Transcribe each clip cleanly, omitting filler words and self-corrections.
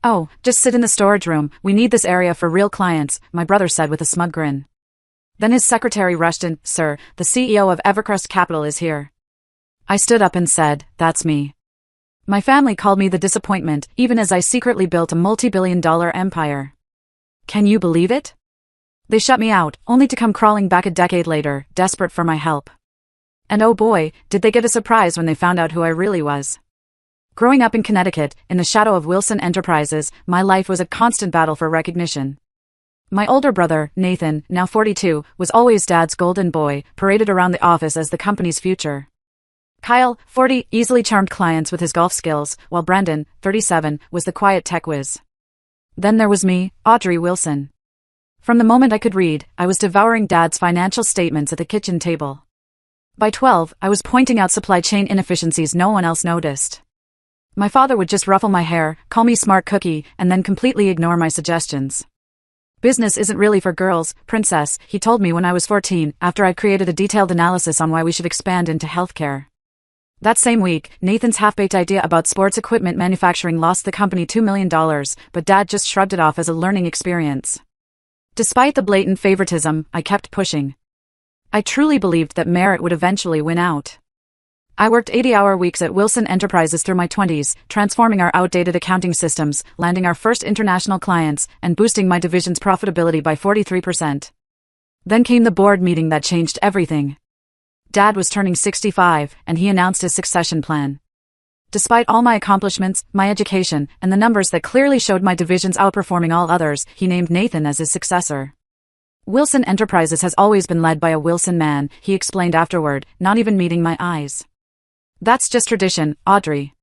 Oh, just sit in the storage room, we need this area for real clients, my brother said with a smug grin. Then his secretary rushed in, Sir, the CEO of Evercrest Capital is here. I stood up and said, That's me. My family called me the disappointment, even as I secretly built a multi-billion-dollar empire. Can you believe it? They shut me out, only to come crawling back a decade later, desperate for my help. And oh boy, did they get a surprise when they found out who I really was. Growing up in Connecticut, in the shadow of Wilson Enterprises, my life was a constant battle for recognition. My older brother, Nathan, now 42, was always Dad's golden boy, paraded around the office as the company's future. Kyle, 40, easily charmed clients with his golf skills, while Brandon, 37, was the quiet tech whiz. Then there was me, Audrey Wilson. From the moment I could read, I was devouring Dad's financial statements at the kitchen table. By 12, I was pointing out supply chain inefficiencies no one else noticed. My father would just ruffle my hair, call me smart cookie, and then completely ignore my suggestions. Business isn't really for girls, princess, he told me when I was 14, after I'd created a detailed analysis on why we should expand into healthcare. That same week, Nathan's half-baked idea about sports equipment manufacturing lost the company $2 million, but Dad just shrugged it off as a learning experience. Despite the blatant favoritism, I kept pushing. I truly believed that merit would eventually win out. I worked 80-hour weeks at Wilson Enterprises through my 20s, transforming our outdated accounting systems, landing our first international clients, and boosting my division's profitability by 43%. Then came the board meeting that changed everything. Dad was turning 65, and he announced his succession plan. Despite all my accomplishments, my education, and the numbers that clearly showed my divisions outperforming all others, he named Nathan as his successor. Wilson Enterprises has always been led by a Wilson man, he explained afterward, not even meeting my eyes. That's just tradition, Audrey.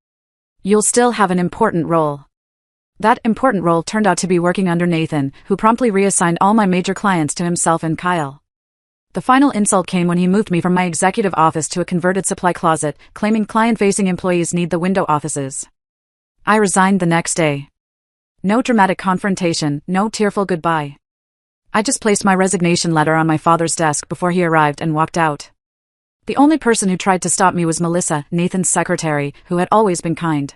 You'll still have an important role. That important role turned out to be working under Nathan, who promptly reassigned all my major clients to himself and Kyle. The final insult came when he moved me from my executive office to a converted supply closet, claiming client-facing employees need the window offices. I resigned the next day. No dramatic confrontation, no tearful goodbye. I just placed my resignation letter on my father's desk before he arrived and walked out. The only person who tried to stop me was Melissa, Nathan's secretary, who had always been kind.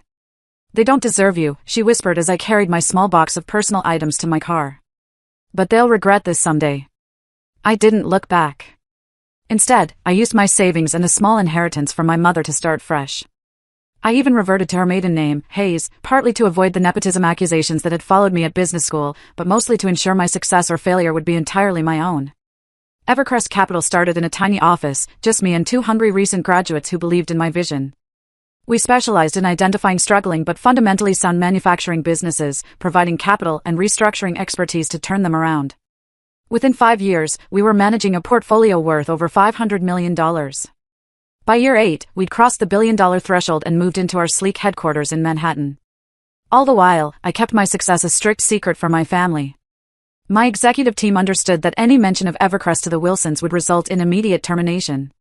They don't deserve you, she whispered as I carried my small box of personal items to my car. But they'll regret this someday. I didn't look back. Instead, I used my savings and a small inheritance from my mother to start fresh. I even reverted to her maiden name, Hayes, partly to avoid the nepotism accusations that had followed me at business school, but mostly to ensure my success or failure would be entirely my own. Evercrest Capital started in a tiny office, just me and 2 hungry recent graduates who believed in my vision. We specialized in identifying struggling but fundamentally sound manufacturing businesses, providing capital and restructuring expertise to turn them around. Within 5 years, we were managing a portfolio worth over $500 million. By year 8, we'd crossed the billion-dollar threshold and moved into our sleek headquarters in Manhattan. All the while, I kept my success a strict secret from my family. My executive team understood that any mention of Evercrest to the Wilsons would result in immediate termination.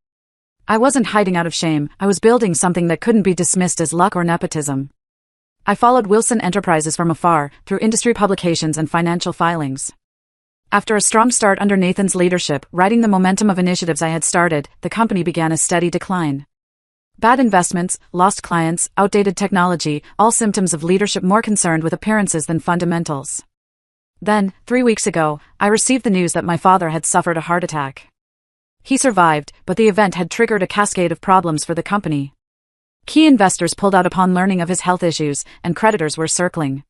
I wasn't hiding out of shame, I was building something that couldn't be dismissed as luck or nepotism. I followed Wilson Enterprises from afar, through industry publications and financial filings. After a strong start under Nathan's leadership, riding the momentum of initiatives I had started, the company began a steady decline. Bad investments, lost clients, outdated technology, all symptoms of leadership more concerned with appearances than fundamentals. Then, 3 weeks ago, I received the news that my father had suffered a heart attack. He survived, but the event had triggered a cascade of problems for the company. Key investors pulled out upon learning of his health issues, and creditors were circling.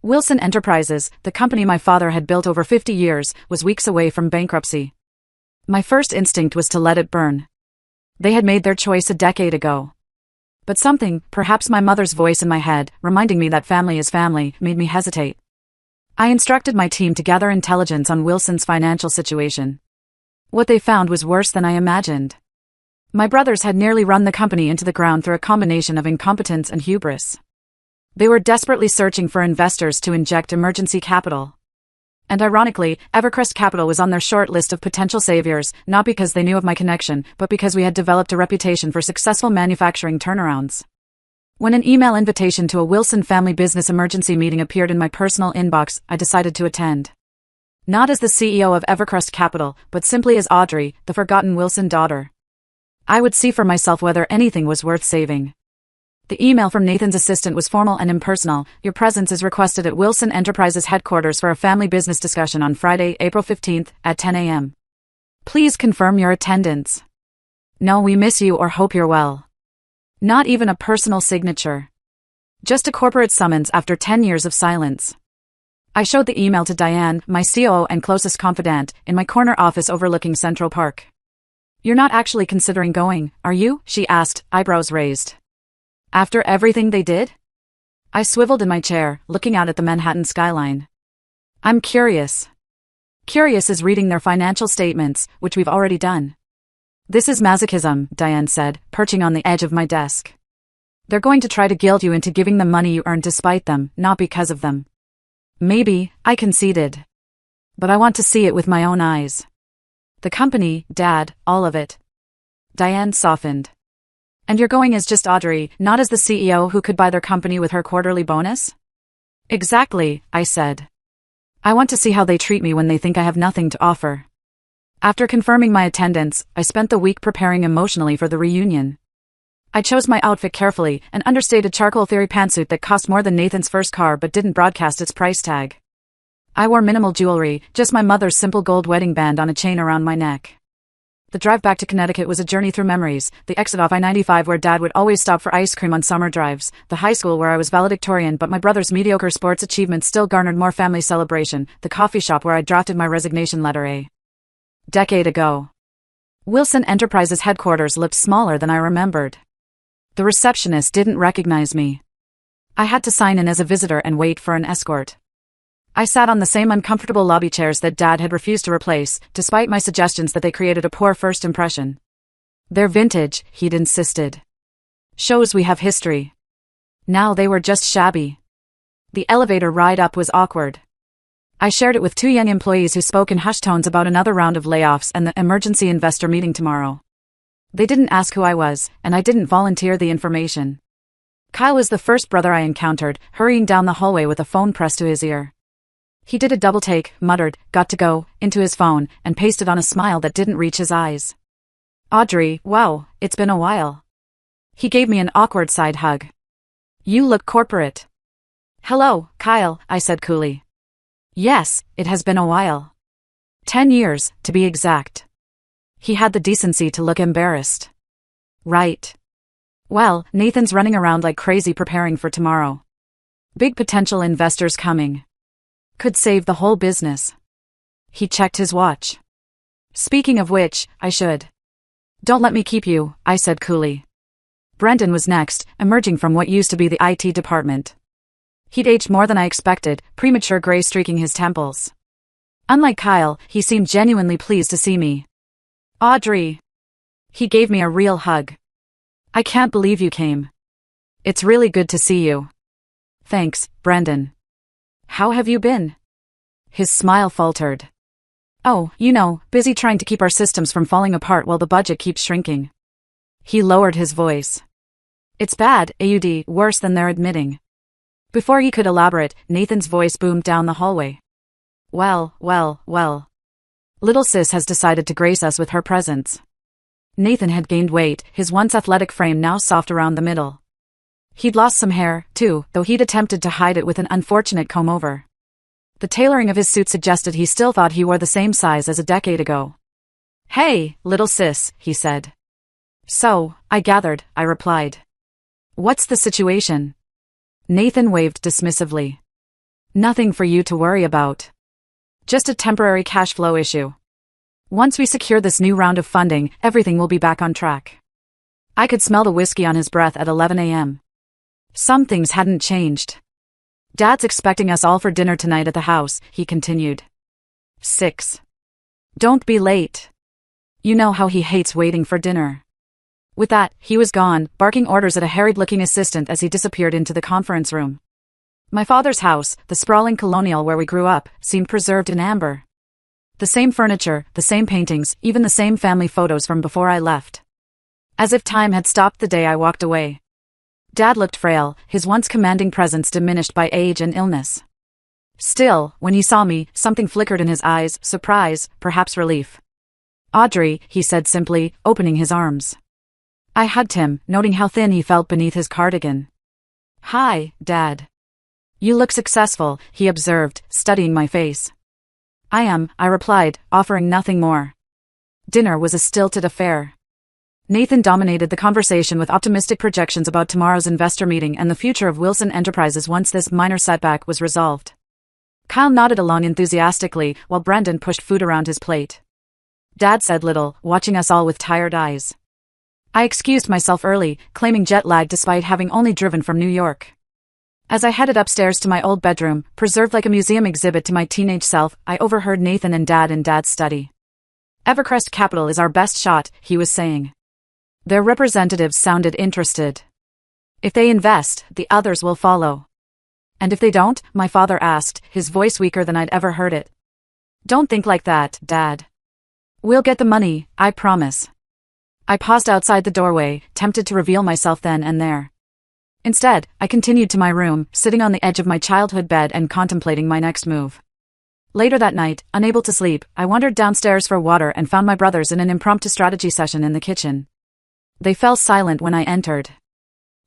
Wilson Enterprises, the company my father had built over 50 years, was weeks away from bankruptcy. My first instinct was to let it burn. They had made their choice a decade ago. But something, perhaps my mother's voice in my head, reminding me that family is family, made me hesitate. I instructed my team to gather intelligence on Wilson's financial situation. What they found was worse than I imagined. My brothers had nearly run the company into the ground through a combination of incompetence and hubris. They were desperately searching for investors to inject emergency capital. And ironically, Evercrest Capital was on their short list of potential saviors, not because they knew of my connection, but because we had developed a reputation for successful manufacturing turnarounds. When an email invitation to a Wilson family business emergency meeting appeared in my personal inbox, I decided to attend. Not as the CEO of Evercrest Capital, but simply as Audrey, the forgotten Wilson daughter. I would see for myself whether anything was worth saving. The email from Nathan's assistant was formal and impersonal. Your presence is requested at Wilson Enterprises headquarters for a family business discussion on Friday, April 15th, at 10 a.m. Please confirm your attendance. No, we miss you or hope you're well. Not even a personal signature. Just a corporate summons after 10 years of silence. I showed the email to Diane, my COO and closest confidant, in my corner office overlooking Central Park. You're not actually considering going, are you? She asked, eyebrows raised. After everything they did? I swiveled in my chair, looking out at the Manhattan skyline. I'm curious. Curious as reading their financial statements, which we've already done. This is masochism, Diane said, perching on the edge of my desk. They're going to try to guilt you into giving them money you earned despite them, not because of them. Maybe, I conceded. But I want to see it with my own eyes. The company, Dad, all of it. Diane softened. And you're going as just Audrey, not as the CEO who could buy their company with her quarterly bonus? Exactly, I said. I want to see how they treat me when they think I have nothing to offer. After confirming my attendance, I spent the week preparing emotionally for the reunion. I chose my outfit carefully, an understated charcoal theory pantsuit that cost more than Nathan's first car but didn't broadcast its price tag. I wore minimal jewelry, just my mother's simple gold wedding band on a chain around my neck. The drive back to Connecticut was a journey through memories, the exit off I-95 where Dad would always stop for ice cream on summer drives, the high school where I was valedictorian but my brother's mediocre sports achievements still garnered more family celebration, the coffee shop where I drafted my resignation letter a decade ago. Wilson Enterprises headquarters looked smaller than I remembered. The receptionist didn't recognize me. I had to sign in as a visitor and wait for an escort. I sat on the same uncomfortable lobby chairs that Dad had refused to replace, despite my suggestions that they created a poor first impression. They're vintage, he'd insisted. Shows we have history. Now they were just shabby. The elevator ride up was awkward. I shared it with two young employees who spoke in hushed tones about another round of layoffs and the emergency investor meeting tomorrow. They didn't ask who I was, and I didn't volunteer the information. Kyle was the first brother I encountered, hurrying down the hallway with a phone pressed to his ear. He did a double take, muttered, "Got to go," into his phone, and pasted on a smile that didn't reach his eyes. Audrey, wow, it's been a while. He gave me an awkward side hug. You look corporate. Hello, Kyle, I said coolly. Yes, it has been a while. 10 years, to be exact. He had the decency to look embarrassed. Right. Well, Nathan's running around like crazy preparing for tomorrow. Big potential investors coming. Could save the whole business. He checked his watch. Speaking of which, I should. Don't let me keep you, I said coolly. Brendan was next, emerging from what used to be the IT department. He'd aged more than I expected, premature gray streaking his temples. Unlike Kyle, he seemed genuinely pleased to see me. Audrey. He gave me a real hug. I can't believe you came. It's really good to see you. Thanks, Brendan. How have you been? His smile faltered. Oh, you know, busy trying to keep our systems from falling apart while the budget keeps shrinking. He lowered his voice. It's bad, AUD, worse than they're admitting. Before he could elaborate, Nathan's voice boomed down the hallway. Well. Little sis has decided to grace us with her presence. Nathan had gained weight, his once athletic frame now soft around the middle. He'd lost some hair, too, though he'd attempted to hide it with an unfortunate comb-over. The tailoring of his suit suggested he still thought he wore the same size as a decade ago. Hey, little sis, he said. So, I gathered, I replied. What's the situation? Nathan waved dismissively. Nothing for you to worry about. Just a temporary cash flow issue. Once we secure this new round of funding, everything will be back on track. I could smell the whiskey on his breath at 11 a.m. Some things hadn't changed. Dad's expecting us all for dinner tonight at the house, he continued. 6. Don't be late. You know how he hates waiting for dinner. With that, he was gone, barking orders at a harried-looking assistant as he disappeared into the conference room. My father's house, the sprawling colonial where we grew up, seemed preserved in amber. The same furniture, the same paintings, even the same family photos from before I left. As if time had stopped the day I walked away. Dad looked frail, his once commanding presence diminished by age and illness. Still, when he saw me, something flickered in his eyes, surprise, perhaps relief. Audrey, he said simply, opening his arms. I hugged him, noting how thin he felt beneath his cardigan. "Hi, Dad. You look successful," he observed, studying my face. "I am," I replied, offering nothing more. Dinner was a stilted affair. Nathan dominated the conversation with optimistic projections about tomorrow's investor meeting and the future of Wilson Enterprises once this minor setback was resolved. Kyle nodded along enthusiastically, while Brendan pushed food around his plate. Dad said little, watching us all with tired eyes. I excused myself early, claiming jet lag despite having only driven from New York. As I headed upstairs to my old bedroom, preserved like a museum exhibit to my teenage self, I overheard Nathan and Dad in Dad's study. "Evercrest Capital is our best shot," he was saying. Their representatives sounded interested. "If they invest, the others will follow." "And if they don't?" my father asked, his voice weaker than I'd ever heard it. "Don't think like that, Dad. We'll get the money, I promise." I paused outside the doorway, tempted to reveal myself then and there. Instead, I continued to my room, sitting on the edge of my childhood bed and contemplating my next move. Later that night, unable to sleep, I wandered downstairs for water and found my brothers in an impromptu strategy session in the kitchen. They fell silent when I entered.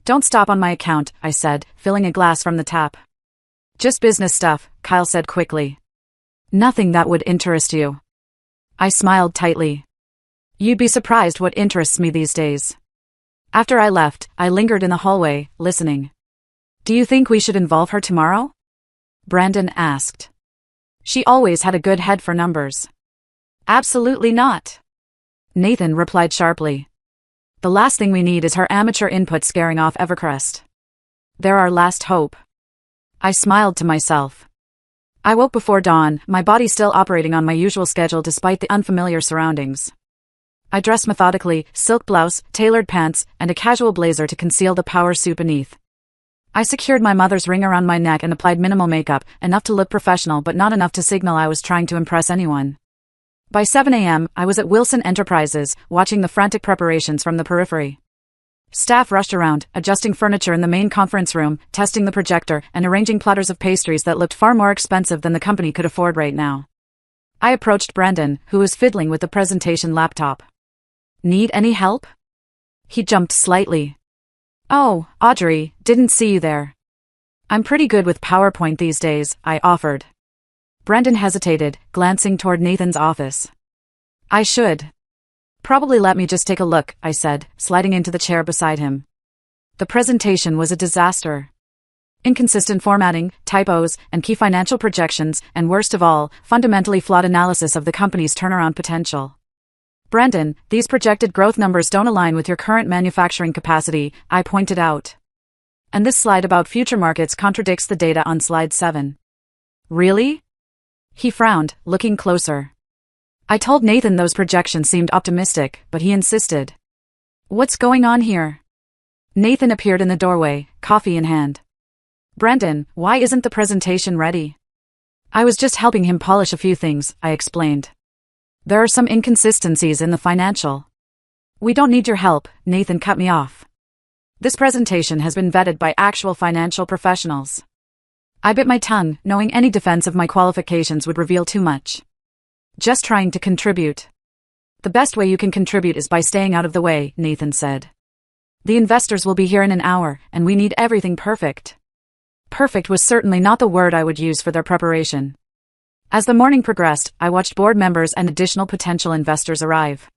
"Don't stop on my account," I said, filling a glass from the tap. "Just business stuff," Kyle said quickly. "Nothing that would interest you." I smiled tightly. "You'd be surprised what interests me these days." After I left, I lingered in the hallway, listening. "Do you think we should involve her tomorrow?" Brandon asked. "She always had a good head for numbers." "Absolutely not," Nathan replied sharply. "The last thing we need is her amateur input scaring off Evercrest. They're our last hope." I smiled to myself. I woke before dawn, my body still operating on my usual schedule despite the unfamiliar surroundings. I dressed methodically, silk blouse, tailored pants, and a casual blazer to conceal the power suit beneath. I secured my mother's ring around my neck and applied minimal makeup, enough to look professional but not enough to signal I was trying to impress anyone. By 7 a.m., I was at Wilson Enterprises, watching the frantic preparations from the periphery. Staff rushed around, adjusting furniture in the main conference room, testing the projector, and arranging platters of pastries that looked far more expensive than the company could afford right now. I approached Brandon, who was fiddling with the presentation laptop. "Need any help?" He jumped slightly. "Oh, Audrey, didn't see you there." "I'm pretty good with PowerPoint these days," I offered. Brandon hesitated, glancing toward Nathan's office. "I should probably let me just take a look," I said, sliding into the chair beside him. The presentation was a disaster. Inconsistent formatting, typos, and key financial projections, and worst of all, fundamentally flawed analysis of the company's turnaround potential. "Brandon, these projected growth numbers don't align with your current manufacturing capacity," I pointed out. "And this slide about future markets contradicts the data on slide 7. "Really?" He frowned, looking closer. I told Nathan those projections seemed optimistic, but he insisted. "What's going on here?" Nathan appeared in the doorway, coffee in hand. "Brandon, why isn't the presentation ready?" "I was just helping him polish a few things," I explained. "There are some inconsistencies in the financial." "We don't need your help," Nathan cut me off. "This presentation has been vetted by actual financial professionals." I bit my tongue, knowing any defense of my qualifications would reveal too much. "Just trying to contribute." "The best way you can contribute is by staying out of the way," Nathan said. "The investors will be here in an hour, and we need everything perfect." Perfect was certainly not the word I would use for their preparation. As the morning progressed, I watched board members and additional potential investors arrive.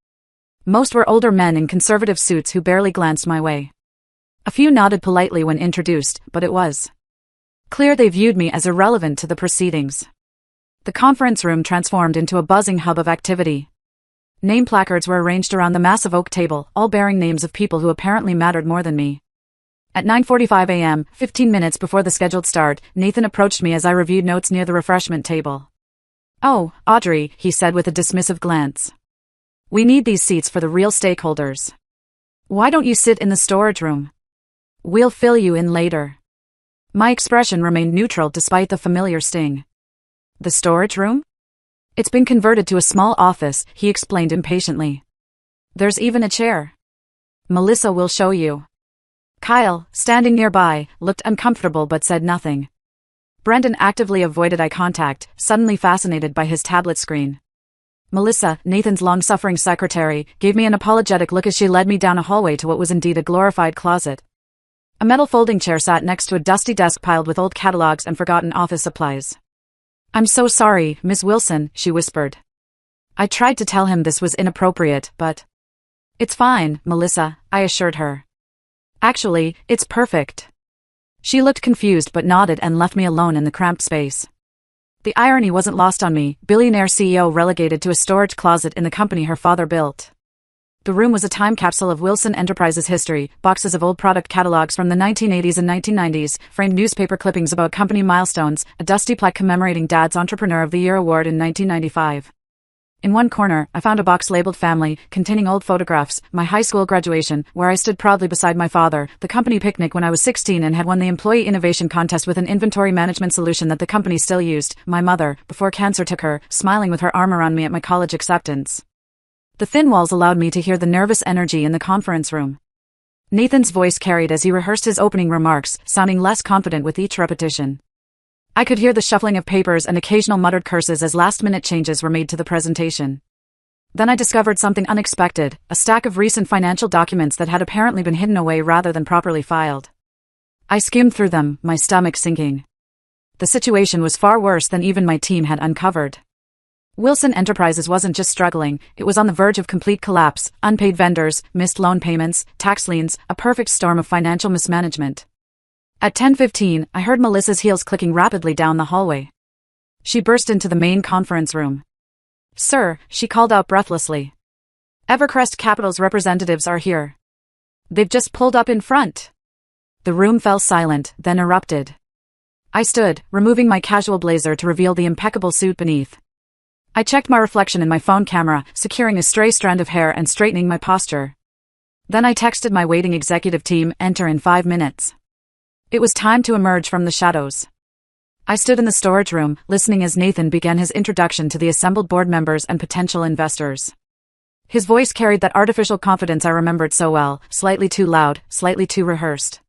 Most were older men in conservative suits who barely glanced my way. A few nodded politely when introduced, but it was clear they viewed me as irrelevant to the proceedings. The conference room transformed into a buzzing hub of activity. Name placards were arranged around the massive oak table, all bearing names of people who apparently mattered more than me. At 9:45 a.m., 15 minutes before the scheduled start, Nathan approached me as I reviewed notes near the refreshment table. "Oh, Audrey," he said with a dismissive glance. "We need these seats for the real stakeholders. Why don't you sit in the storage room? We'll fill you in later." My expression remained neutral despite the familiar sting. "The storage room? It's been converted to a small office," he explained impatiently. "There's even a chair. Melissa will show you." Kyle, standing nearby, looked uncomfortable but said nothing. Brandon actively avoided eye contact, suddenly fascinated by his tablet screen. Melissa, Nathan's long-suffering secretary, gave me an apologetic look as she led me down a hallway to what was indeed a glorified closet. A metal folding chair sat next to a dusty desk piled with old catalogs and forgotten office supplies. "I'm so sorry, Ms. Wilson," she whispered. I tried to tell him this was inappropriate, but... "It's fine, Melissa," I assured her. "Actually, it's perfect." She looked confused but nodded and left me alone in the cramped space. The irony wasn't lost on me, billionaire CEO relegated to a storage closet in the company her father built. The room was a time capsule of Wilson Enterprises history, boxes of old product catalogs from the 1980s and 1990s, framed newspaper clippings about company milestones, a dusty plaque commemorating Dad's Entrepreneur of the Year award in 1995. In one corner, I found a box labeled Family, containing old photographs, my high school graduation, where I stood proudly beside my father, the company picnic when I was 16 and had won the Employee Innovation Contest with an inventory management solution that the company still used, my mother, before cancer took her, smiling with her arm around me at my college acceptance. The thin walls allowed me to hear the nervous energy in the conference room. Nathan's voice carried as he rehearsed his opening remarks, sounding less confident with each repetition. I could hear the shuffling of papers and occasional muttered curses as last-minute changes were made to the presentation. Then I discovered something unexpected, a stack of recent financial documents that had apparently been hidden away rather than properly filed. I skimmed through them, my stomach sinking. The situation was far worse than even my team had uncovered. Wilson Enterprises wasn't just struggling, it was on the verge of complete collapse, unpaid vendors, missed loan payments, tax liens, a perfect storm of financial mismanagement. At 10:15, I heard Melissa's heels clicking rapidly down the hallway. She burst into the main conference room. "Sir," she called out breathlessly. "Evercrest Capital's representatives are here. They've just pulled up in front." The room fell silent, then erupted. I stood, removing my casual blazer to reveal the impeccable suit beneath. I checked my reflection in my phone camera, securing a stray strand of hair and straightening my posture. Then I texted my waiting executive team, "Enter in 5 minutes." It was time to emerge from the shadows. I stood in the storage room, listening as Nathan began his introduction to the assembled board members and potential investors. His voice carried that artificial confidence I remembered so well, slightly too loud, slightly too rehearsed.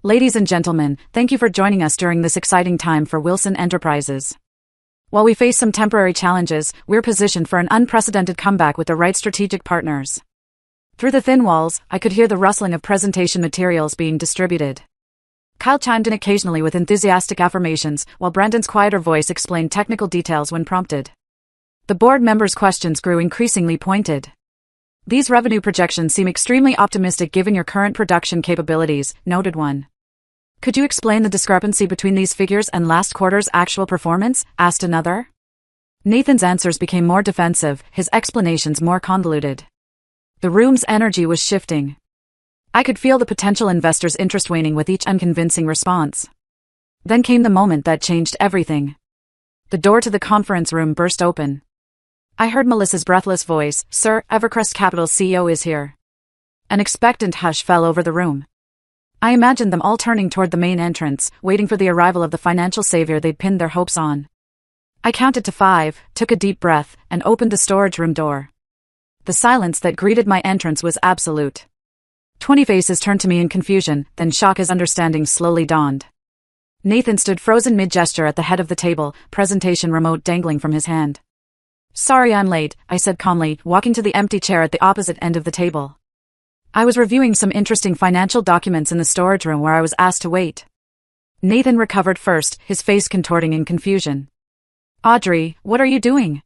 "Ladies and gentlemen, thank you for joining us during this exciting time for Wilson Enterprises. While we face some temporary challenges, we're positioned for an unprecedented comeback with the right strategic partners." Through the thin walls, I could hear the rustling of presentation materials being distributed. Kyle chimed in occasionally with enthusiastic affirmations, while Brandon's quieter voice explained technical details when prompted. The board members' questions grew increasingly pointed. "These revenue projections seem extremely optimistic given your current production capabilities," noted one. "Could you explain the discrepancy between these figures and last quarter's actual performance?" asked another. Nathan's answers became more defensive, his explanations more convoluted. The room's energy was shifting. I could feel the potential investors' interest waning with each unconvincing response. Then came the moment that changed everything. The door to the conference room burst open. I heard Melissa's breathless voice, "Sir, Evercrest Capital's CEO is here." An expectant hush fell over the room. I imagined them all turning toward the main entrance, waiting for the arrival of the financial savior they'd pinned their hopes on. I counted to 5, took a deep breath, and opened the storage room door. The silence that greeted my entrance was absolute. 20 faces turned to me in confusion, then shock as understanding slowly dawned. Nathan stood frozen mid-gesture at the head of the table, presentation remote dangling from his hand. "Sorry I'm late," I said calmly, walking to the empty chair at the opposite end of the table. I was reviewing some interesting financial documents in the storage room where I was asked to wait. Nathan recovered first, his face contorting in confusion. "Audrey, what are you doing?"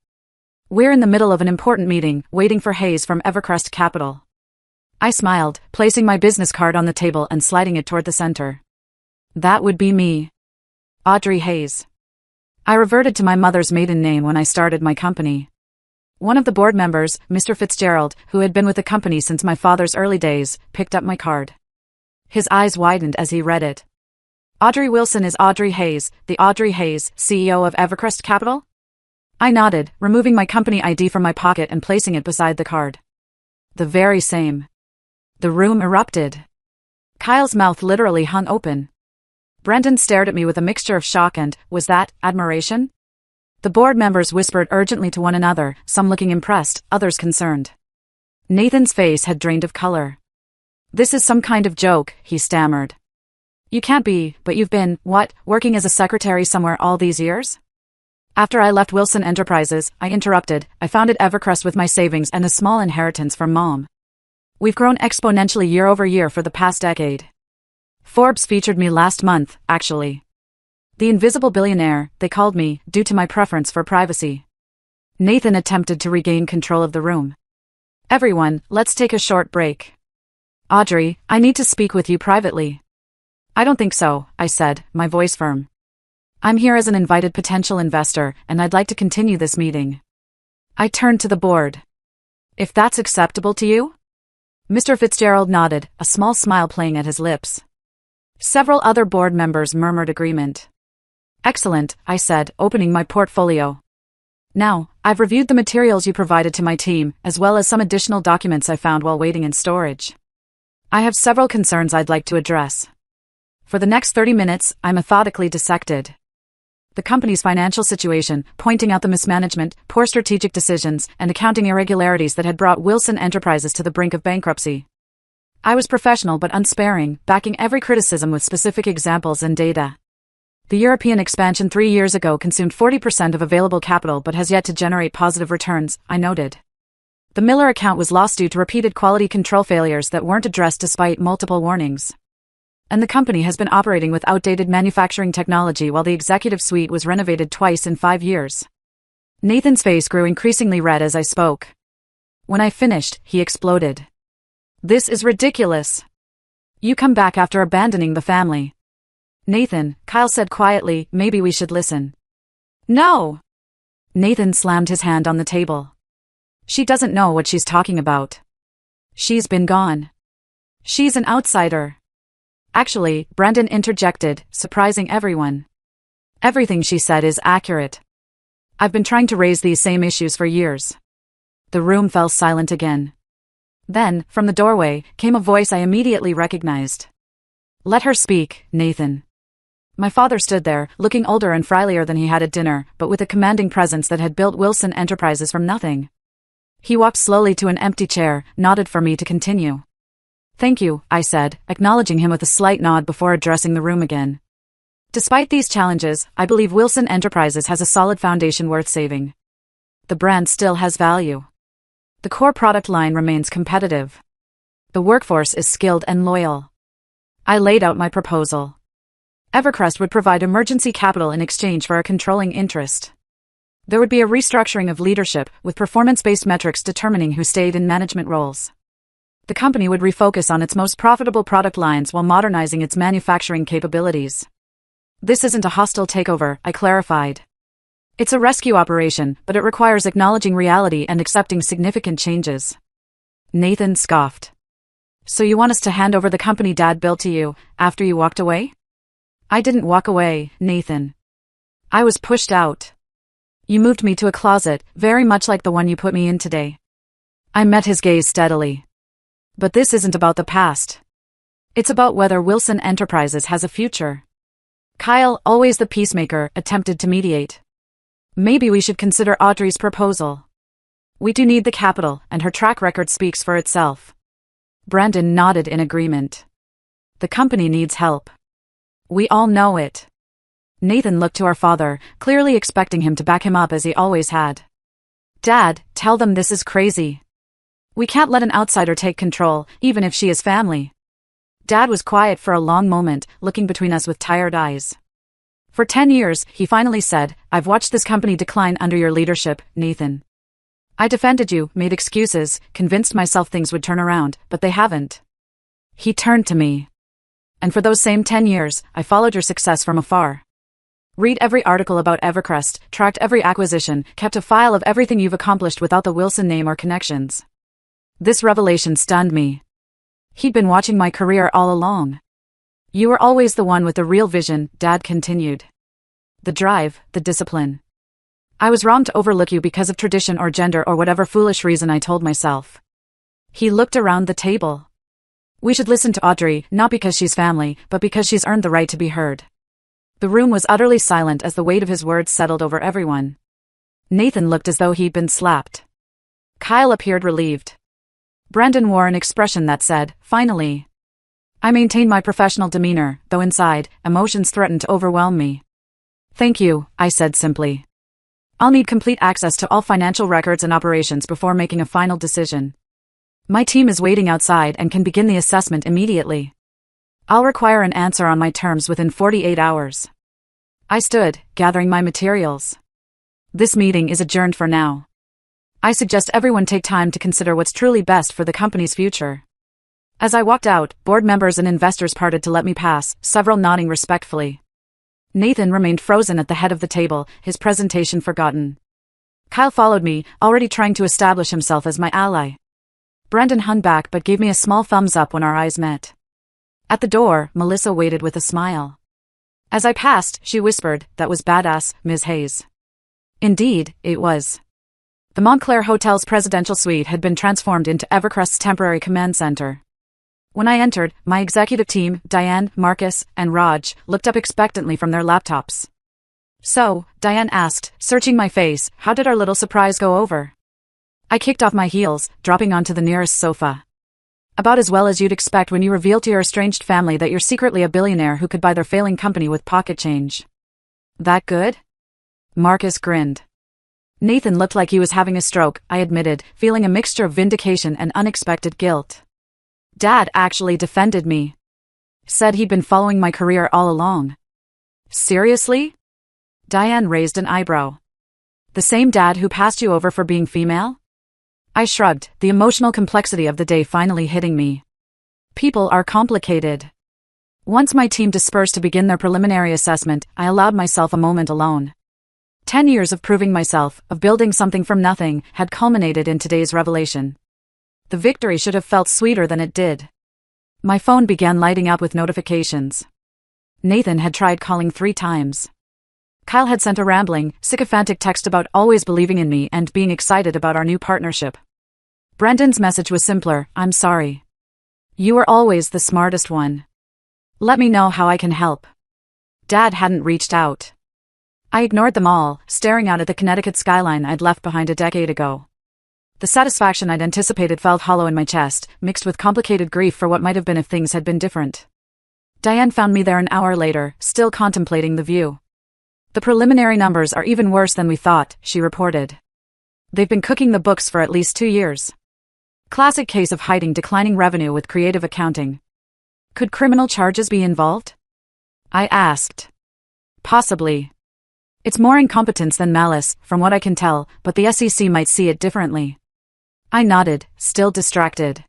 "We're in the middle of an important meeting, waiting for Hayes from Evercrest Capital." I smiled, placing my business card on the table and sliding it toward the center. That would be me. Audrey Hayes. I reverted to my mother's maiden name when I started my company. One of the board members, Mr. Fitzgerald, who had been with the company since my father's early days, picked up my card. His eyes widened as he read it. "Audrey Wilson is Audrey Hayes, the Audrey Hayes, CEO of Evercrest Capital?" I nodded, removing my company ID from my pocket and placing it beside the card. "The very same." The room erupted. Kyle's mouth literally hung open. Brandon stared at me with a mixture of shock and, was that, admiration? The board members whispered urgently to one another, some looking impressed, others concerned. Nathan's face had drained of color. "This is some kind of joke," he stammered. "You can't be, but you've been, what, working as a secretary somewhere all these years?" After I left Wilson Enterprises, I interrupted. I founded Evercrest with my savings and a small inheritance from Mom. We've grown exponentially year over year for the past decade. Forbes featured me last month, actually. The invisible billionaire, they called me, due to my preference for privacy. Nathan attempted to regain control of the room. Everyone, let's take a short break. Audrey, I need to speak with you privately. I don't think so, I said, my voice firm. I'm here as an invited potential investor, and I'd like to continue this meeting. I turned to the board. If that's acceptable to you? Mr. Fitzgerald nodded, a small smile playing at his lips. Several other board members murmured agreement. Excellent, I said, opening my portfolio. Now, I've reviewed the materials you provided to my team, as well as some additional documents I found while waiting in storage. I have several concerns I'd like to address. For the next 30 minutes, I methodically dissected the company's financial situation, pointing out the mismanagement, poor strategic decisions, and accounting irregularities that had brought Wilson Enterprises to the brink of bankruptcy. I was professional but unsparing, backing every criticism with specific examples and data. The European expansion 3 years ago consumed 40% of available capital but has yet to generate positive returns, I noted. The Miller account was lost due to repeated quality control failures that weren't addressed despite multiple warnings. And the company has been operating with outdated manufacturing technology while the executive suite was renovated twice in 5 years. Nathan's face grew increasingly red as I spoke. When I finished, he exploded. This is ridiculous. You come back after abandoning the family. Nathan, Kyle said quietly, maybe we should listen. No! Nathan slammed his hand on the table. She doesn't know what she's talking about. She's been gone. She's an outsider. Actually, Brandon interjected, surprising everyone. Everything she said is accurate. I've been trying to raise these same issues for years. The room fell silent again. Then, from the doorway, came a voice I immediately recognized. Let her speak, Nathan. My father stood there, looking older and friendlier than he had at dinner, but with a commanding presence that had built Wilson Enterprises from nothing. He walked slowly to an empty chair, nodded for me to continue. Thank you, I said, acknowledging him with a slight nod before addressing the room again. Despite these challenges, I believe Wilson Enterprises has a solid foundation worth saving. The brand still has value. The core product line remains competitive. The workforce is skilled and loyal. I laid out my proposal. Evercrest would provide emergency capital in exchange for a controlling interest. There would be a restructuring of leadership, with performance-based metrics determining who stayed in management roles. The company would refocus on its most profitable product lines while modernizing its manufacturing capabilities. This isn't a hostile takeover, I clarified. It's a rescue operation, but it requires acknowledging reality and accepting significant changes. Nathan scoffed. So you want us to hand over the company Dad built to you, after you walked away? I didn't walk away, Nathan. I was pushed out. You moved me to a closet, very much like the one you put me in today. I met his gaze steadily. But this isn't about the past. It's about whether Wilson Enterprises has a future. Kyle, always the peacemaker, attempted to mediate. Maybe we should consider Audrey's proposal. We do need the capital, and her track record speaks for itself. Brandon nodded in agreement. The company needs help. We all know it. Nathan looked to our father, clearly expecting him to back him up as he always had. Dad, tell them this is crazy. We can't let an outsider take control, even if she is family. Dad was quiet for a long moment, looking between us with tired eyes. For 10 years, he finally said, I've watched this company decline under your leadership, Nathan. I defended you, made excuses, convinced myself things would turn around, but they haven't. He turned to me. And for those same 10 years, I followed your success from afar. Read every article about Evercrest, tracked every acquisition, kept a file of everything you've accomplished without the Wilson name or connections. This revelation stunned me. He'd been watching my career all along. You were always the one with the real vision, Dad continued. The drive, the discipline. I was wrong to overlook you because of tradition or gender or whatever foolish reason I told myself. He looked around the table. We should listen to Audrey, not because she's family, but because she's earned the right to be heard. The room was utterly silent as the weight of his words settled over everyone. Nathan looked as though he'd been slapped. Kyle appeared relieved. Brandon wore an expression that said, finally. I maintained my professional demeanor, though inside, emotions threatened to overwhelm me. Thank you, I said simply. I'll need complete access to all financial records and operations before making a final decision. My team is waiting outside and can begin the assessment immediately. I'll require an answer on my terms within 48 hours. I stood, gathering my materials. This meeting is adjourned for now. I suggest everyone take time to consider what's truly best for the company's future. As I walked out, board members and investors parted to let me pass, several nodding respectfully. Nathan remained frozen at the head of the table, his presentation forgotten. Kyle followed me, already trying to establish himself as my ally. Brendan hung back but gave me a small thumbs up when our eyes met. At the door, Melissa waited with a smile. As I passed, she whispered, "That was badass, Ms. Hayes." Indeed, it was. The Montclair Hotel's presidential suite had been transformed into Evercrest's temporary command center. When I entered, my executive team, Diane, Marcus, and Raj, looked up expectantly from their laptops. "So," Diane asked, searching my face, "how did our little surprise go over?" I kicked off my heels, dropping onto the nearest sofa. "About as well as you'd expect when you reveal to your estranged family that you're secretly a billionaire who could buy their failing company with pocket change." "That good?" Marcus grinned. Nathan looked like he was having a stroke, I admitted, feeling a mixture of vindication and unexpected guilt. Dad actually defended me. Said he'd been following my career all along. Seriously? Diane raised an eyebrow. The same dad who passed you over for being female? I shrugged, the emotional complexity of the day finally hitting me. People are complicated. Once my team dispersed to begin their preliminary assessment, I allowed myself a moment alone. 10 years of proving myself, of building something from nothing, had culminated in today's revelation. The victory should have felt sweeter than it did. My phone began lighting up with notifications. Nathan had tried calling 3 times. Kyle had sent a rambling, sycophantic text about always believing in me and being excited about our new partnership. Brendan's message was simpler, "I'm sorry. You were always the smartest one. Let me know how I can help." Dad hadn't reached out. I ignored them all, staring out at the Connecticut skyline I'd left behind a decade ago. The satisfaction I'd anticipated felt hollow in my chest, mixed with complicated grief for what might have been if things had been different. Diane found me there an hour later, still contemplating the view. "The preliminary numbers are even worse than we thought," she reported. "They've been cooking the books for at least 2 years. Classic case of hiding declining revenue with creative accounting. Could criminal charges be involved?" I asked. "Possibly. It's more incompetence than malice, from what I can tell, but the SEC might see it differently." I nodded, still distracted.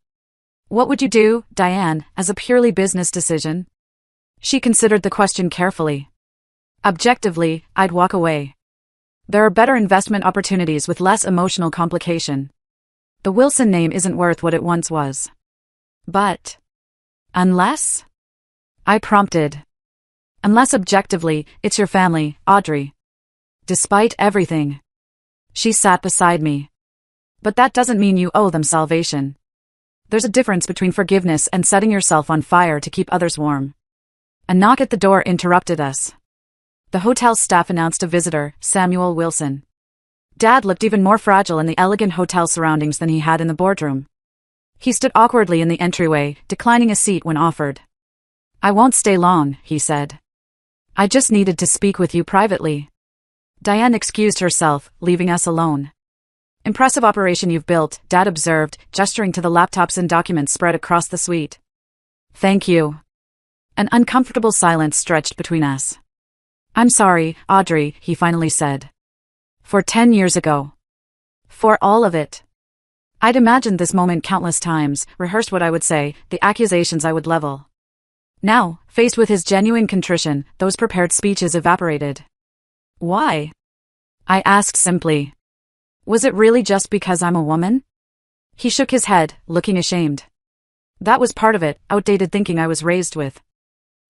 "What would you do, Diane, as a purely business decision?" She considered the question carefully. "Objectively, I'd walk away. There are better investment opportunities with less emotional complication. The Wilson name isn't worth what it once was." "But unless?" I prompted. "Unless objectively, it's your family, Audrey. Despite everything." She sat beside me. "But that doesn't mean you owe them salvation. There's a difference between forgiveness and setting yourself on fire to keep others warm." A knock at the door interrupted us. The hotel staff announced a visitor, Samuel Wilson. Dad looked even more fragile in the elegant hotel surroundings than he had in the boardroom. He stood awkwardly in the entryway, declining a seat when offered. "I won't stay long," he said. "I just needed to speak with you privately." Diane excused herself, leaving us alone. "Impressive operation you've built," Dad observed, gesturing to the laptops and documents spread across the suite. "Thank you." An uncomfortable silence stretched between us. "I'm sorry, Audrey," he finally said. "For 10 years ago. For all of it." I'd imagined this moment countless times, rehearsed what I would say, the accusations I would level. Now, faced with his genuine contrition, those prepared speeches evaporated. "Why?" I asked simply. "Was it really just because I'm a woman?" He shook his head, looking ashamed. "That was part of it, outdated thinking I was raised with.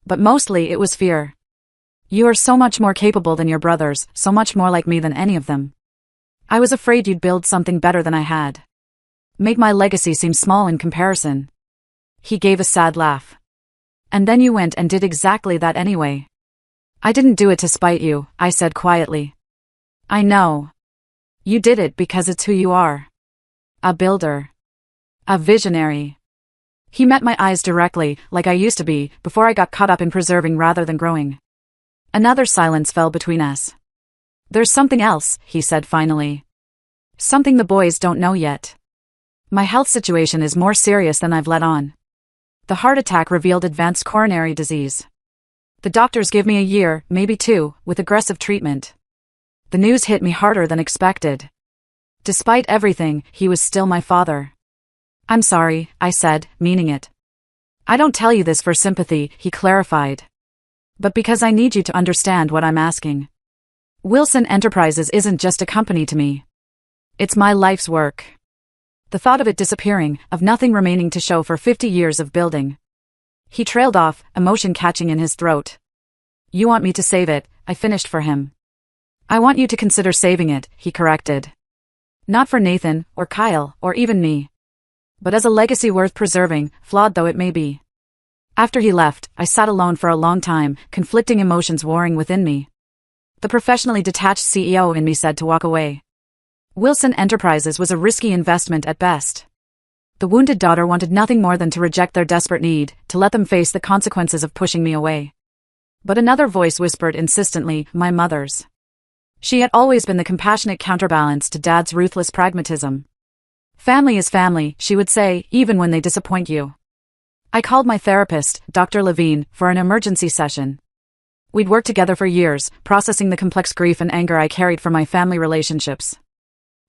But mostly it was fear. You are so much more capable than your brothers, so much more like me than any of them. I was afraid you'd build something better than I had. Make my legacy seem small in comparison." He gave a sad laugh. "And then you went and did exactly that anyway." "I didn't do it to spite you," I said quietly. "I know. You did it because it's who you are. A builder. A visionary." He met my eyes directly, like I used to be, before I got caught up in preserving rather than growing. Another silence fell between us. There's something else, he said finally. Something the boys don't know yet. My health situation is more serious than I've let on. The heart attack revealed advanced coronary disease. The doctors give me a year, maybe 2, with aggressive treatment. The news hit me harder than expected. Despite everything, he was still my father. I'm sorry, I said, meaning it. I don't tell you this for sympathy, he clarified. But because I need you to understand what I'm asking. Wilson Enterprises isn't just a company to me. It's my life's work. The thought of it disappearing, of nothing remaining to show for 50 years of building. He trailed off, emotion catching in his throat. You want me to save it, I finished for him. I want you to consider saving it, he corrected. Not for Nathan, or Kyle, or even me. But as a legacy worth preserving, flawed though it may be. After he left, I sat alone for a long time, conflicting emotions warring within me. The professionally detached CEO in me said to walk away. Wilson Enterprises was a risky investment at best. The wounded daughter wanted nothing more than to reject their desperate need, to let them face the consequences of pushing me away. But another voice whispered insistently, my mother's. She had always been the compassionate counterbalance to Dad's ruthless pragmatism. Family is family, she would say, even when they disappoint you. I called my therapist, Dr. Levine, for an emergency session. We'd worked together for years, processing the complex grief and anger I carried from my family relationships.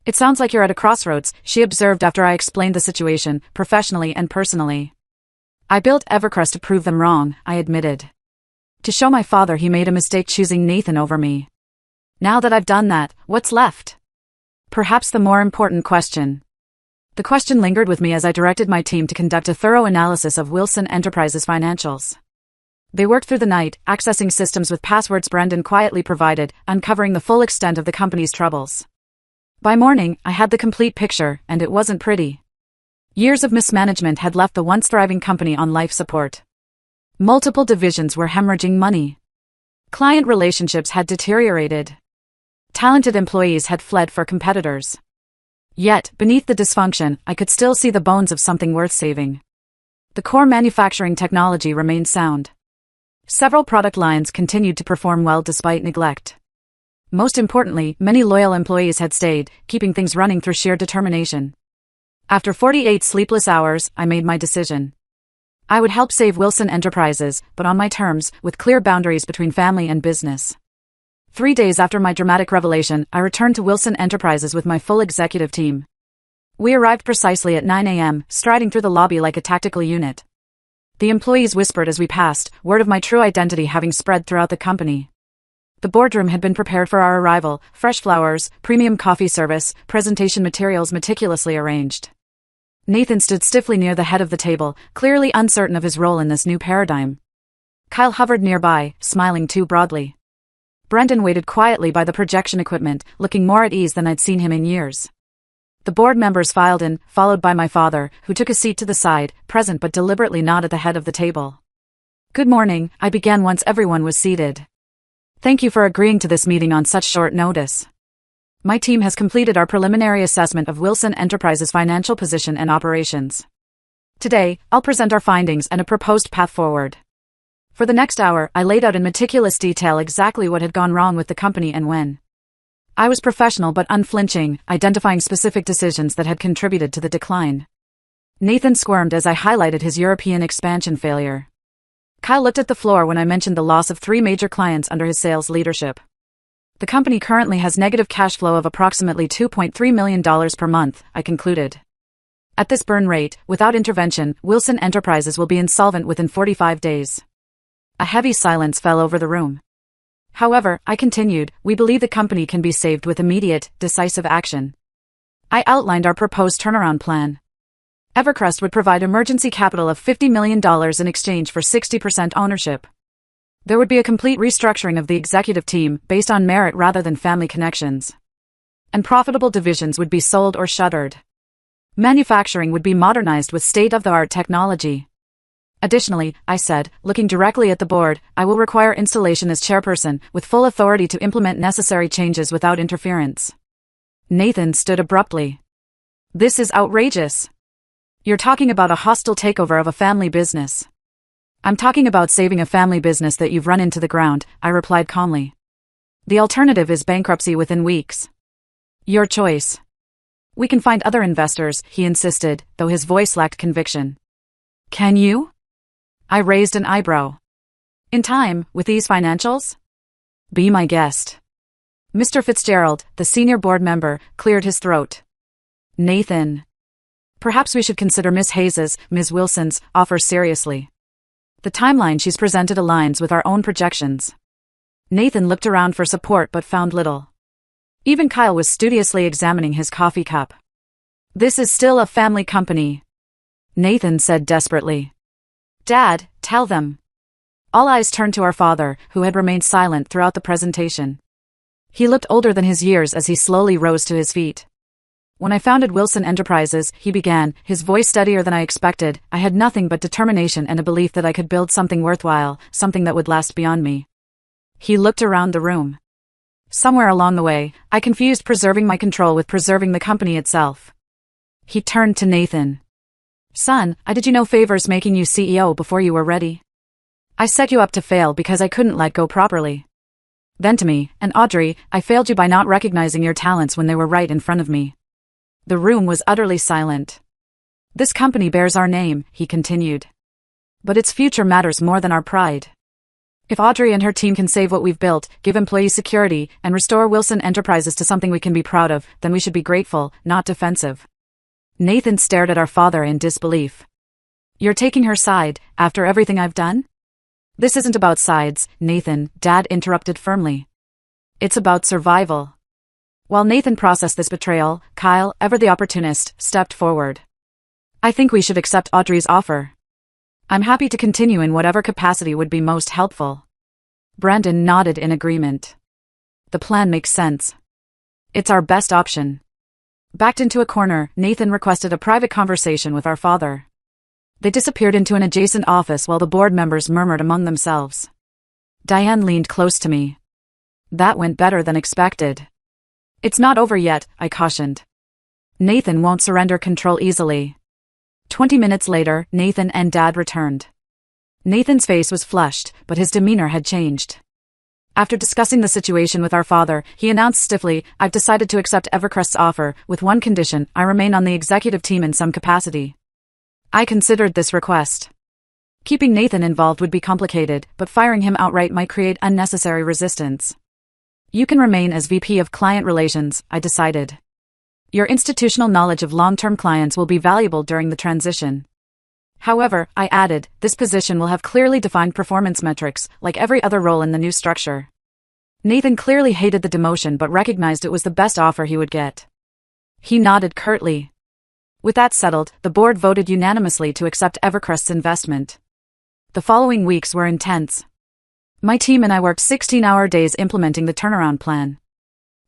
It sounds like you're at a crossroads, she observed after I explained the situation, professionally and personally. I built Evercrest to prove them wrong, I admitted. To show my father he made a mistake choosing Nathan over me. Now that I've done that, what's left? Perhaps the more important question. The question lingered with me as I directed my team to conduct a thorough analysis of Wilson Enterprises' financials. They worked through the night, accessing systems with passwords Brendan quietly provided, uncovering the full extent of the company's troubles. By morning, I had the complete picture, and it wasn't pretty. Years of mismanagement had left the once thriving company on life support. Multiple divisions were hemorrhaging money. Client relationships had deteriorated. Talented employees had fled for competitors. Yet, beneath the dysfunction, I could still see the bones of something worth saving. The core manufacturing technology remained sound. Several product lines continued to perform well despite neglect. Most importantly, many loyal employees had stayed, keeping things running through sheer determination. After 48 sleepless hours, I made my decision. I would help save Wilson Enterprises, but on my terms, with clear boundaries between family and business. 3 days after my dramatic revelation, I returned to Wilson Enterprises with my full executive team. We arrived precisely at 9 a.m., striding through the lobby like a tactical unit. The employees whispered as we passed, word of my true identity having spread throughout the company. The boardroom had been prepared for our arrival, fresh flowers, premium coffee service, presentation materials meticulously arranged. Nathan stood stiffly near the head of the table, clearly uncertain of his role in this new paradigm. Kyle hovered nearby, smiling too broadly. Brendan waited quietly by the projection equipment, looking more at ease than I'd seen him in years. The board members filed in, followed by my father, who took a seat to the side, present but deliberately not at the head of the table. Good morning, I began once everyone was seated. Thank you for agreeing to this meeting on such short notice. My team has completed our preliminary assessment of Wilson Enterprises' financial position and operations. Today, I'll present our findings and a proposed path forward. For the next hour, I laid out in meticulous detail exactly what had gone wrong with the company and when. I was professional but unflinching, identifying specific decisions that had contributed to the decline. Nathan squirmed as I highlighted his European expansion failure. Kyle looked at the floor when I mentioned the loss of 3 major clients under his sales leadership. The company currently has negative cash flow of approximately $2.3 million per month, I concluded. At this burn rate, without intervention, Wilson Enterprises will be insolvent within 45 days. A heavy silence fell over the room. However, I continued, we believe the company can be saved with immediate, decisive action. I outlined our proposed turnaround plan. Evercrest would provide emergency capital of $50 million in exchange for 60% ownership. There would be a complete restructuring of the executive team based on merit rather than family connections. And profitable divisions would be sold or shuttered. Manufacturing would be modernized with state-of-the-art technology. Additionally, I said, looking directly at the board, I will require installation as chairperson, with full authority to implement necessary changes without interference. Nathan stood abruptly. This is outrageous. You're talking about a hostile takeover of a family business. I'm talking about saving a family business that you've run into the ground, I replied calmly. The alternative is bankruptcy within weeks. Your choice. We can find other investors, he insisted, though his voice lacked conviction. Can you? I raised an eyebrow. In time, with these financials? Be my guest. Mr. Fitzgerald, the senior board member, cleared his throat. Nathan. Perhaps we should consider Miss Hayes's, Ms. Wilson's, offer seriously. The timeline she's presented aligns with our own projections. Nathan looked around for support but found little. Even Kyle was studiously examining his coffee cup. This is still a family company, Nathan said desperately. Dad, tell them. All eyes turned to our father, who had remained silent throughout the presentation. He looked older than his years as he slowly rose to his feet. When I founded Wilson Enterprises, he began, his voice steadier than I expected, I had nothing but determination and a belief that I could build something worthwhile, something that would last beyond me. He looked around the room. Somewhere along the way, I confused preserving my control with preserving the company itself. He turned to Nathan. Son, I did you no favors making you CEO before you were ready. I set you up to fail because I couldn't let go properly. Then to me, and Audrey, I failed you by not recognizing your talents when they were right in front of me. The room was utterly silent. This company bears our name, he continued. But its future matters more than our pride. If Audrey and her team can save what we've built, give employees security, and restore Wilson Enterprises to something we can be proud of, then we should be grateful, not defensive. Nathan stared at our father in disbelief. You're taking her side, after everything I've done? This isn't about sides, Nathan, Dad interrupted firmly. It's about survival. While Nathan processed this betrayal, Kyle, ever the opportunist, stepped forward. I think we should accept Audrey's offer. I'm happy to continue in whatever capacity would be most helpful. Brandon nodded in agreement. The plan makes sense. It's our best option. Backed into a corner, Nathan requested a private conversation with our father. They disappeared into an adjacent office while the board members murmured among themselves. Diane leaned close to me. That went better than expected. It's not over yet, I cautioned. Nathan won't surrender control easily. 20 minutes later, Nathan and Dad returned. Nathan's face was flushed, but his demeanor had changed. After discussing the situation with our father, he announced stiffly, I've decided to accept Evercrest's offer, with one condition, I remain on the executive team in some capacity. I considered this request. Keeping Nathan involved would be complicated, but firing him outright might create unnecessary resistance. You can remain as VP of Client Relations, I decided. Your institutional knowledge of long-term clients will be valuable during the transition. However, I added, this position will have clearly defined performance metrics, like every other role in the new structure. Nathan clearly hated the demotion but recognized it was the best offer he would get. He nodded curtly. With that settled, the board voted unanimously to accept Evercrest's investment. The following weeks were intense. My team and I worked 16-hour days implementing the turnaround plan.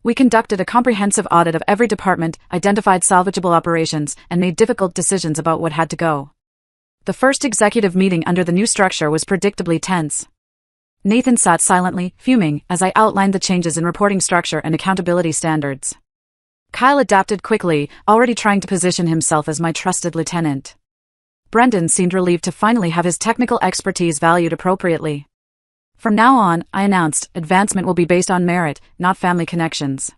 We conducted a comprehensive audit of every department, identified salvageable operations, and made difficult decisions about what had to go. The first executive meeting under the new structure was predictably tense. Nathan sat silently, fuming, as I outlined the changes in reporting structure and accountability standards. Kyle adapted quickly, already trying to position himself as my trusted lieutenant. Brendan seemed relieved to finally have his technical expertise valued appropriately. From now on, I announced, advancement will be based on merit, not family connections.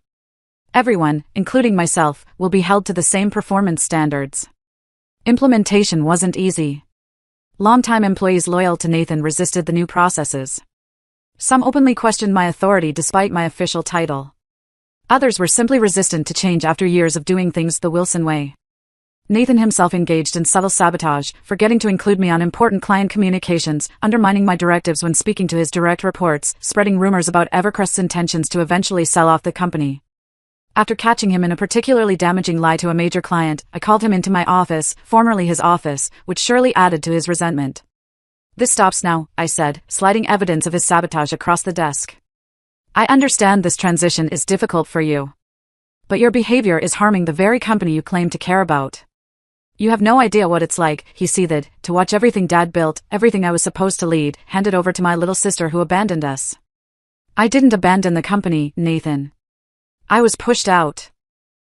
Everyone, including myself, will be held to the same performance standards. Implementation wasn't easy. Longtime employees loyal to Nathan resisted the new processes. Some openly questioned my authority despite my official title. Others were simply resistant to change after years of doing things the Wilson way. Nathan himself engaged in subtle sabotage, forgetting to include me on important client communications, undermining my directives when speaking to his direct reports, spreading rumors about Evercrest's intentions to eventually sell off the company. After catching him in a particularly damaging lie to a major client, I called him into my office, formerly his office, which surely added to his resentment. This stops now, I said, sliding evidence of his sabotage across the desk. I understand this transition is difficult for you. But your behavior is harming the very company you claim to care about. You have no idea what it's like, he seethed, to watch everything Dad built, everything I was supposed to lead, handed over to my little sister who abandoned us. I didn't abandon the company, Nathan. I was pushed out.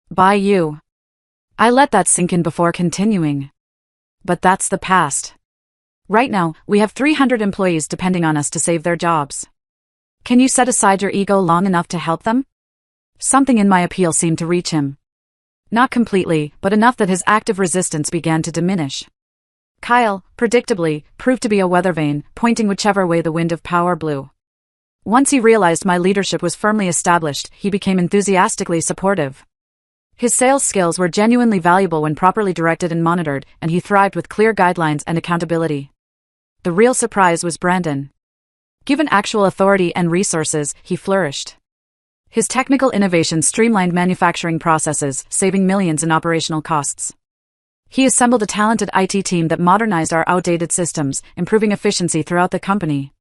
By you. I let that sink in before continuing. But that's the past. Right now, we have 300 employees depending on us to save their jobs. Can you set aside your ego long enough to help them? Something in my appeal seemed to reach him. Not completely, but enough that his active resistance began to diminish. Kyle, predictably, proved to be a weather vane, pointing whichever way the wind of power blew. Once he realized my leadership was firmly established, he became enthusiastically supportive. His sales skills were genuinely valuable when properly directed and monitored, and he thrived with clear guidelines and accountability. The real surprise was Brandon. Given actual authority and resources, he flourished. His technical innovations streamlined manufacturing processes, saving millions in operational costs. He assembled a talented IT team that modernized our outdated systems, improving efficiency throughout the company.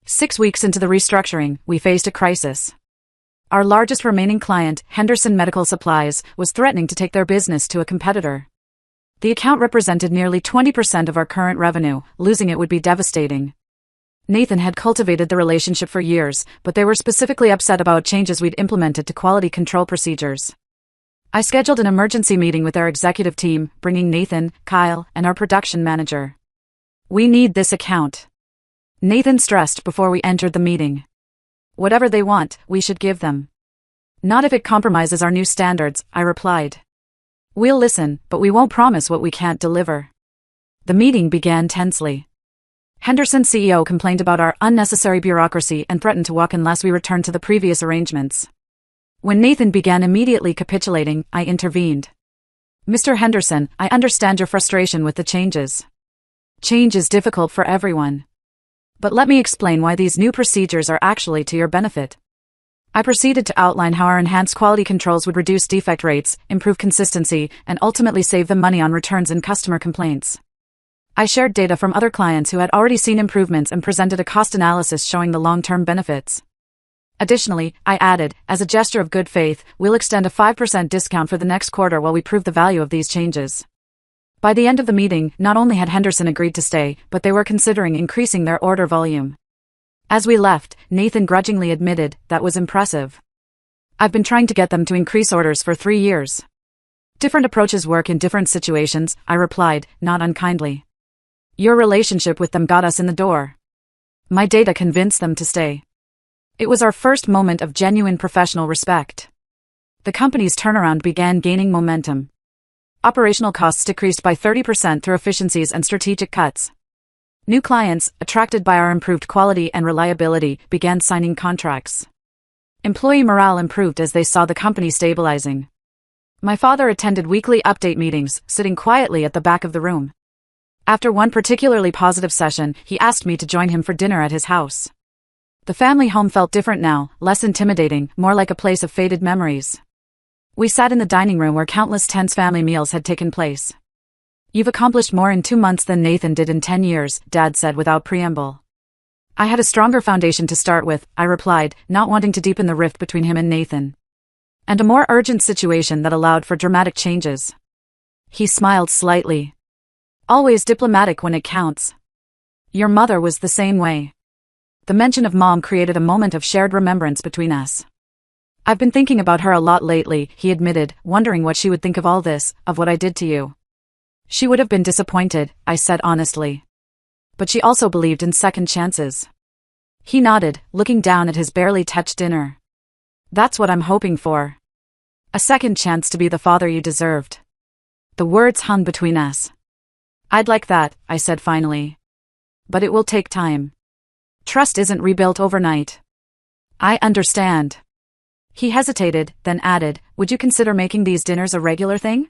6 weeks into the restructuring, we faced a crisis. Our largest remaining client, Henderson Medical Supplies, was threatening to take their business to a competitor. The account represented nearly 20% of our current revenue. Losing it would be devastating. Nathan had cultivated the relationship for years, but they were specifically upset about changes we'd implemented to quality control procedures. I scheduled an emergency meeting with our executive team, bringing Nathan, Kyle, and our production manager. We need this account. Nathan stressed before we entered the meeting. Whatever they want, we should give them. Not if it compromises our new standards, I replied. We'll listen, but we won't promise what we can't deliver. The meeting began tensely. Henderson's CEO complained about our unnecessary bureaucracy and threatened to walk unless we returned to the previous arrangements. When Nathan began immediately capitulating, I intervened. Mr. Henderson, I understand your frustration with the changes. Change is difficult for everyone. But let me explain why these new procedures are actually to your benefit. I proceeded to outline how our enhanced quality controls would reduce defect rates, improve consistency, and ultimately save them money on returns and customer complaints. I shared data from other clients who had already seen improvements and presented a cost analysis showing the long-term benefits. Additionally, I added, as a gesture of good faith, we'll extend a 5% discount for the next quarter while we prove the value of these changes. By the end of the meeting, not only had Henderson agreed to stay, but they were considering increasing their order volume. As we left, Nathan grudgingly admitted, that was impressive. I've been trying to get them to increase orders for 3 years. Different approaches work in different situations, I replied, not unkindly. Your relationship with them got us in the door. My data convinced them to stay. It was our first moment of genuine professional respect. The company's turnaround began gaining momentum. Operational costs decreased by 30% through efficiencies and strategic cuts. New clients, attracted by our improved quality and reliability, began signing contracts. Employee morale improved as they saw the company stabilizing. My father attended weekly update meetings, sitting quietly at the back of the room. After one particularly positive session, he asked me to join him for dinner at his house. The family home felt different now, less intimidating, more like a place of faded memories. We sat in the dining room where countless tense family meals had taken place. You've accomplished more in 2 months than Nathan did in 10 years, Dad said without preamble. I had a stronger foundation to start with, I replied, not wanting to deepen the rift between him and Nathan. And a more urgent situation that allowed for dramatic changes. He smiled slightly. Always diplomatic when it counts. Your mother was the same way. The mention of Mom created a moment of shared remembrance between us. I've been thinking about her a lot lately, he admitted, wondering what she would think of all this, of what I did to you. She would have been disappointed, I said honestly. But she also believed in second chances. He nodded, looking down at his barely touched dinner. That's what I'm hoping for. A second chance to be the father you deserved. The words hung between us. I'd like that, I said finally. But it will take time. Trust isn't rebuilt overnight. I understand. He hesitated, then added, would you consider making these dinners a regular thing?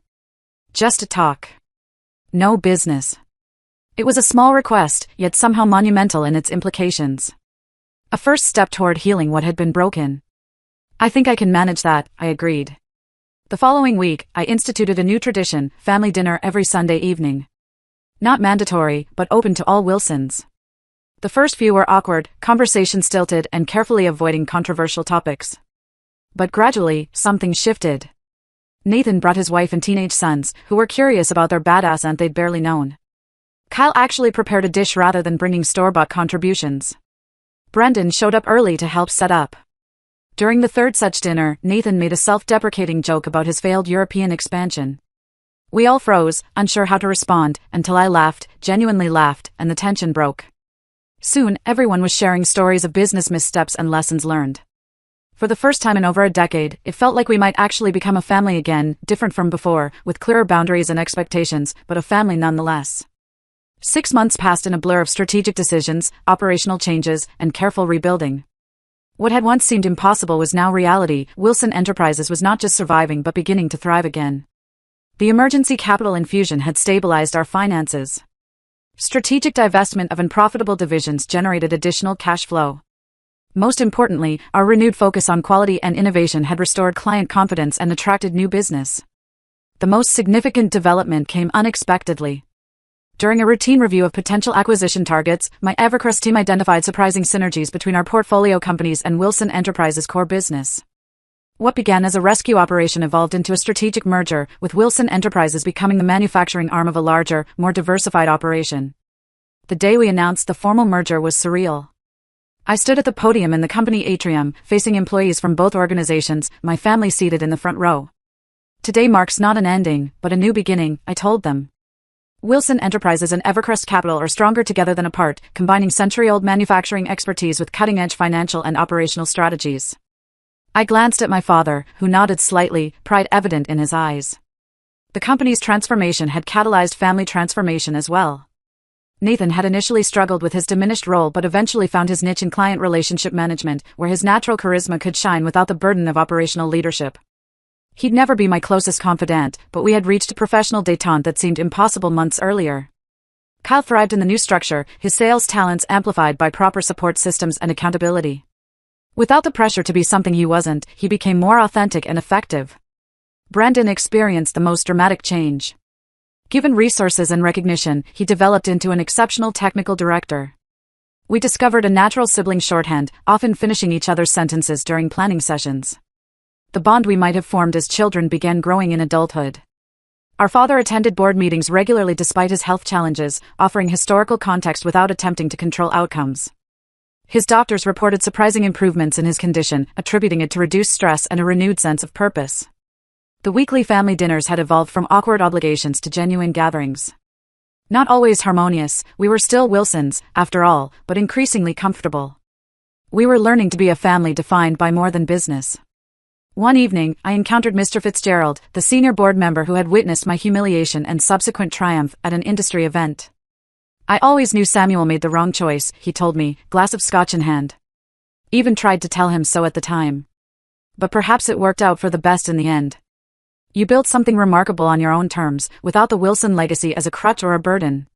Just a talk. No business. It was a small request, yet somehow monumental in its implications. A first step toward healing what had been broken. I think I can manage that, I agreed. The following week, I instituted a new tradition, family dinner every Sunday evening. Not mandatory, but open to all Wilsons. The first few were awkward, conversation stilted, and carefully avoiding controversial topics. But gradually, something shifted. Nathan brought his wife and teenage sons, who were curious about their badass aunt they'd barely known. Kyle actually prepared a dish rather than bringing store-bought contributions. Brendan showed up early to help set up. During the third such dinner, Nathan made a self-deprecating joke about his failed European expansion. We all froze, unsure how to respond, until I laughed, genuinely laughed, and the tension broke. Soon, everyone was sharing stories of business missteps and lessons learned. For the first time in over a decade, it felt like we might actually become a family again, different from before, with clearer boundaries and expectations, but a family nonetheless. 6 months passed in a blur of strategic decisions, operational changes, and careful rebuilding. What had once seemed impossible was now reality. Wilson Enterprises was not just surviving but beginning to thrive again. The emergency capital infusion had stabilized our finances. Strategic divestment of unprofitable divisions generated additional cash flow. Most importantly, our renewed focus on quality and innovation had restored client confidence and attracted new business. The most significant development came unexpectedly. During a routine review of potential acquisition targets, my Evercrest team identified surprising synergies between our portfolio companies and Wilson Enterprises' core business. What began as a rescue operation evolved into a strategic merger, with Wilson Enterprises becoming the manufacturing arm of a larger, more diversified operation. The day we announced the formal merger was surreal. I stood at the podium in the company atrium, facing employees from both organizations, my family seated in the front row. Today marks not an ending, but a new beginning, I told them. Wilson Enterprises and Evercrest Capital are stronger together than apart, combining century-old manufacturing expertise with cutting-edge financial and operational strategies. I glanced at my father, who nodded slightly, pride evident in his eyes. The company's transformation had catalyzed family transformation as well. Nathan had initially struggled with his diminished role but eventually found his niche in client relationship management, where his natural charisma could shine without the burden of operational leadership. He'd never be my closest confidant, but we had reached a professional détente that seemed impossible months earlier. Kyle thrived in the new structure, his sales talents amplified by proper support systems and accountability. Without the pressure to be something he wasn't, he became more authentic and effective. Brandon experienced the most dramatic change. Given resources and recognition, he developed into an exceptional technical director. We discovered a natural sibling shorthand, often finishing each other's sentences during planning sessions. The bond we might have formed as children began growing in adulthood. Our father attended board meetings regularly despite his health challenges, offering historical context without attempting to control outcomes. His doctors reported surprising improvements in his condition, attributing it to reduced stress and a renewed sense of purpose. The weekly family dinners had evolved from awkward obligations to genuine gatherings. Not always harmonious, we were still Wilsons, after all, but increasingly comfortable. We were learning to be a family defined by more than business. One evening, I encountered Mr. Fitzgerald, the senior board member who had witnessed my humiliation and subsequent triumph at an industry event. I always knew Samuel made the wrong choice, he told me, glass of scotch in hand. Even tried to tell him so at the time. But perhaps it worked out for the best in the end. You built something remarkable on your own terms, without the Wilson legacy as a crutch or a burden.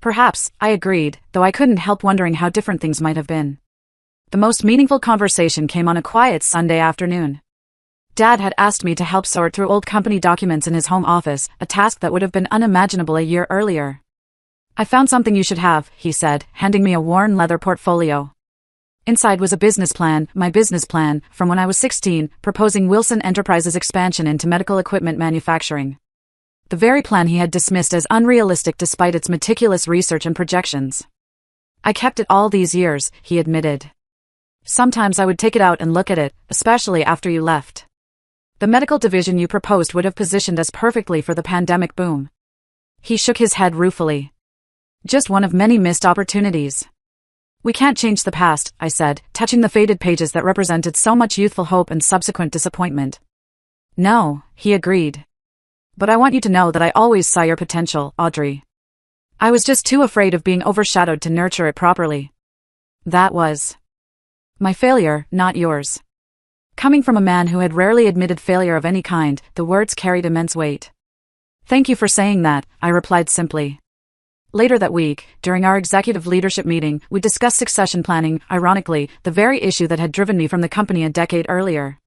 Perhaps, I agreed, though I couldn't help wondering how different things might have been. The most meaningful conversation came on a quiet Sunday afternoon. Dad had asked me to help sort through old company documents in his home office, a task that would have been unimaginable a year earlier. I found something you should have, he said, handing me a worn leather portfolio. Inside was a business plan, my business plan, from when I was 16, proposing Wilson Enterprises' expansion into medical equipment manufacturing. The very plan he had dismissed as unrealistic despite its meticulous research and projections. I kept it all these years, he admitted. Sometimes I would take it out and look at it, especially after you left. The medical division you proposed would have positioned us perfectly for the pandemic boom. He shook his head ruefully. Just one of many missed opportunities. We can't change the past, I said, touching the faded pages that represented so much youthful hope and subsequent disappointment. No, he agreed. But I want you to know that I always saw your potential, Audrey. I was just too afraid of being overshadowed to nurture it properly. That was my failure, not yours. Coming from a man who had rarely admitted failure of any kind, the words carried immense weight. Thank you for saying that, I replied simply. Later that week, during our executive leadership meeting, we discussed succession planning, ironically, the very issue that had driven me from the company a decade earlier.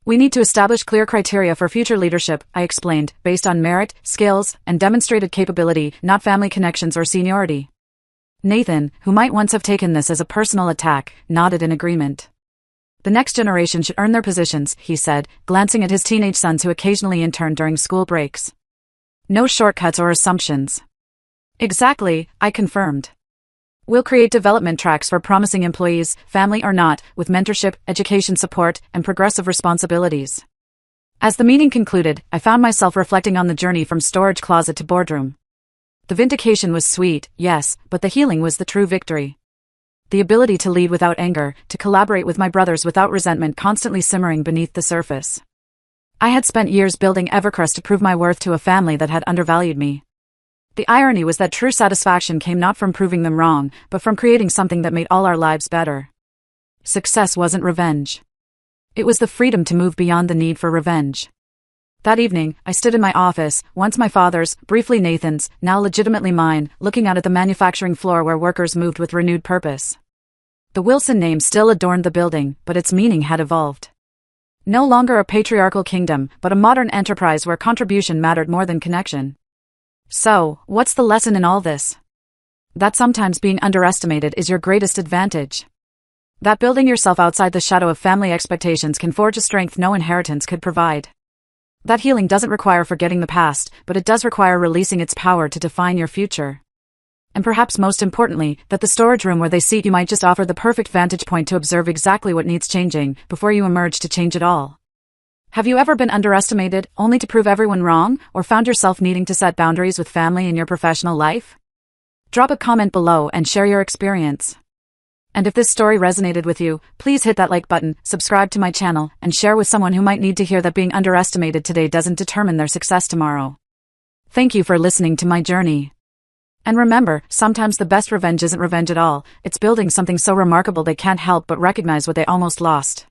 We need to establish clear criteria for future leadership, I explained, based on merit, skills, and demonstrated capability, not family connections or seniority. Nathan, who might once have taken this as a personal attack, nodded in agreement. The next generation should earn their positions, he said, glancing at his teenage sons who occasionally interned during school breaks. No shortcuts or assumptions. Exactly, I confirmed. We'll create development tracks for promising employees, family or not, with mentorship, education support, and progressive responsibilities. As the meeting concluded, I found myself reflecting on the journey from storage closet to boardroom. The vindication was sweet, yes, but the healing was the true victory. The ability to lead without anger, to collaborate with my brothers without resentment constantly simmering beneath the surface. I had spent years building Evercrest to prove my worth to a family that had undervalued me. The irony was that true satisfaction came not from proving them wrong, but from creating something that made all our lives better. Success wasn't revenge. It was the freedom to move beyond the need for revenge. That evening, I stood in my office, once my father's, briefly Nathan's, now legitimately mine, looking out at the manufacturing floor where workers moved with renewed purpose. The Wilson name still adorned the building, but its meaning had evolved. No longer a patriarchal kingdom, but a modern enterprise where contribution mattered more than connection. So, what's the lesson in all this? That sometimes being underestimated is your greatest advantage. That building yourself outside the shadow of family expectations can forge a strength no inheritance could provide. That healing doesn't require forgetting the past, but it does require releasing its power to define your future. And perhaps most importantly, that the storage room where they seat you might just offer the perfect vantage point to observe exactly what needs changing, before you emerge to change it all. Have you ever been underestimated, only to prove everyone wrong, or found yourself needing to set boundaries with family in your professional life? Drop a comment below and share your experience. And if this story resonated with you, please hit that like button, subscribe to my channel, and share with someone who might need to hear that being underestimated today doesn't determine their success tomorrow. Thank you for listening to my journey. And remember, sometimes the best revenge isn't revenge at all, it's building something so remarkable they can't help but recognize what they almost lost.